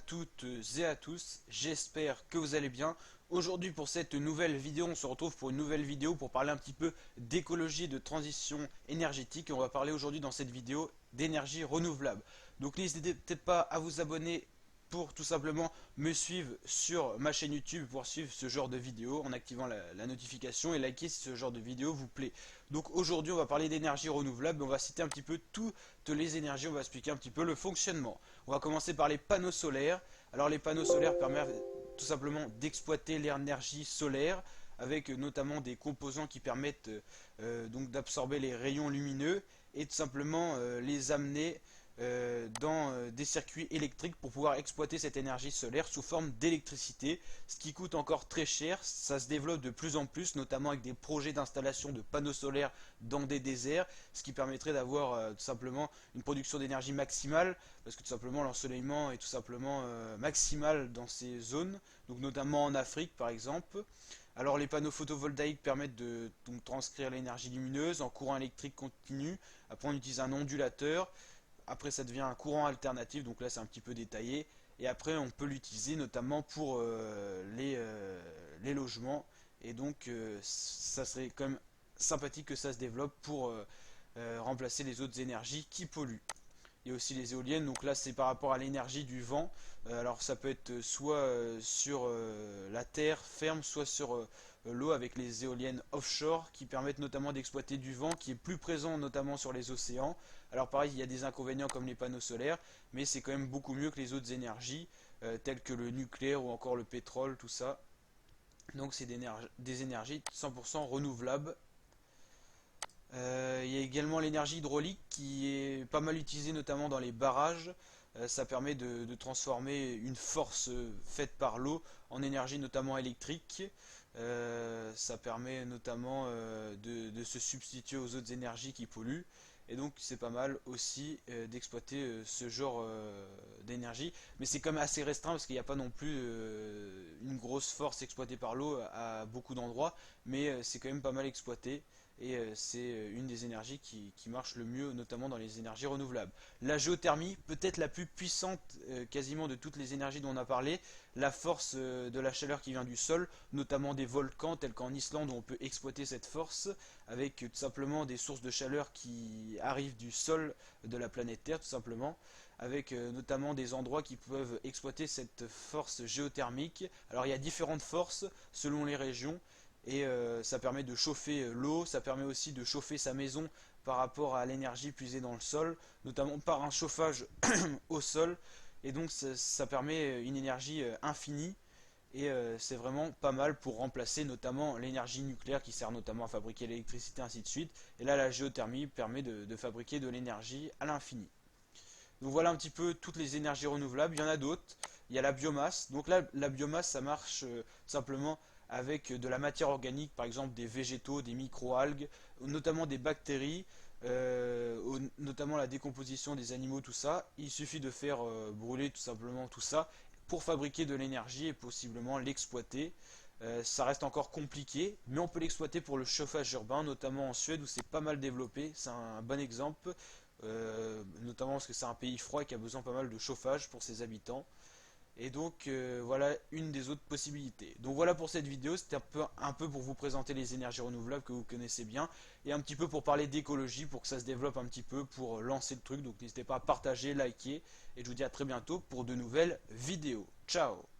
toutes et à tous, j'espère que vous allez bien. Aujourd'hui pour cette nouvelle vidéo, on se retrouve pour une nouvelle vidéo pour parler un petit peu d'écologie et de transition énergétique. Et on va parler aujourd'hui dans cette vidéo d'énergie renouvelable. Donc n'hésitez peut-être pas à vous abonner pour tout simplement me suivre sur ma chaîne YouTube pour suivre ce genre de vidéo en activant la notification et liker si ce genre de vidéo vous plaît. Donc aujourd'hui on va parler d'énergie renouvelable, on va citer un petit peu toutes les énergies, on va expliquer un petit peu le fonctionnement. On va commencer par les panneaux solaires. Alors les panneaux solaires permettent tout simplement d'exploiter l'énergie solaire avec notamment des composants qui permettent donc d'absorber les rayons lumineux et tout simplement les amener dans des circuits électriques pour pouvoir exploiter cette énergie solaire sous forme d'électricité, ce qui coûte encore très cher. Ça se développe de plus en plus, notamment avec des projets d'installation de panneaux solaires dans des déserts, ce qui permettrait d'avoir tout simplement une production d'énergie maximale, parce que tout simplement l'ensoleillement est tout simplement maximal dans ces zones, donc notamment en Afrique par exemple. Alors les panneaux photovoltaïques permettent de donc, transcrire l'énergie lumineuse en courant électrique continu. Après on utilise un ondulateur. Après ça devient un courant alternatif, donc là c'est un petit peu détaillé. Et après on peut l'utiliser notamment pour les logements. Et donc ça serait quand même sympathique que ça se développe pour remplacer les autres énergies qui polluent. Il y a aussi les éoliennes, donc là c'est par rapport à l'énergie du vent. Alors ça peut être soit sur la terre ferme, soit sur l'eau avec les éoliennes offshore qui permettent notamment d'exploiter du vent qui est plus présent notamment sur les océans. Alors pareil, il y a des inconvénients comme les panneaux solaires, mais c'est quand même beaucoup mieux que les autres énergies telles que le nucléaire ou encore le pétrole, tout ça. Donc c'est des énergies 100% renouvelables. Il y a également l'énergie hydraulique qui est pas mal utilisée notamment dans les barrages. Ça permet de transformer une force faite par l'eau en énergie notamment électrique. Ça permet notamment de se substituer aux autres énergies qui polluent. Et donc c'est pas mal aussi d'exploiter ce genre d'énergie. Mais c'est quand même assez restreint parce qu'il n'y a pas non plus une grosse force exploitée par l'eau à beaucoup d'endroits. Mais c'est quand même pas mal exploité. Et c'est une des énergies qui marche le mieux, notamment dans les énergies renouvelables. La géothermie, peut-être la plus puissante quasiment de toutes les énergies dont on a parlé, la force de la chaleur qui vient du sol, notamment des volcans tels qu'en Islande où on peut exploiter cette force avec tout simplement des sources de chaleur qui arrivent du sol de la planète Terre tout simplement, avec notamment des endroits qui peuvent exploiter cette force géothermique. Alors il y a différentes forces selon les régions. Et ça permet de chauffer l'eau, ça permet aussi de chauffer sa maison par rapport à l'énergie puisée dans le sol, notamment par un chauffage au sol, et donc ça permet une énergie infinie, et c'est vraiment pas mal pour remplacer notamment l'énergie nucléaire qui sert notamment à fabriquer l'électricité, ainsi de suite, et là la géothermie permet de fabriquer de l'énergie à l'infini. Donc voilà un petit peu toutes les énergies renouvelables. Il y en a d'autres. Il y a la biomasse. Donc là, la biomasse, ça marche simplement avec de la matière organique, par exemple des végétaux, des micro-algues, notamment des bactéries, notamment la décomposition des animaux, tout ça. Il suffit de faire brûler tout simplement tout ça pour fabriquer de l'énergie et possiblement l'exploiter. Ça reste encore compliqué, mais on peut l'exploiter pour le chauffage urbain, notamment en Suède où c'est pas mal développé. C'est un bon exemple. Notamment parce que c'est un pays froid qui a besoin pas mal de chauffage pour ses habitants. Et donc voilà une des autres possibilités. Donc voilà pour cette vidéo, c'était un peu pour vous présenter les énergies renouvelables que vous connaissez bien et un petit peu pour parler d'écologie pour que ça se développe un petit peu pour lancer le truc. Donc n'hésitez pas à partager, liker et je vous dis à très bientôt pour de nouvelles vidéos. Ciao!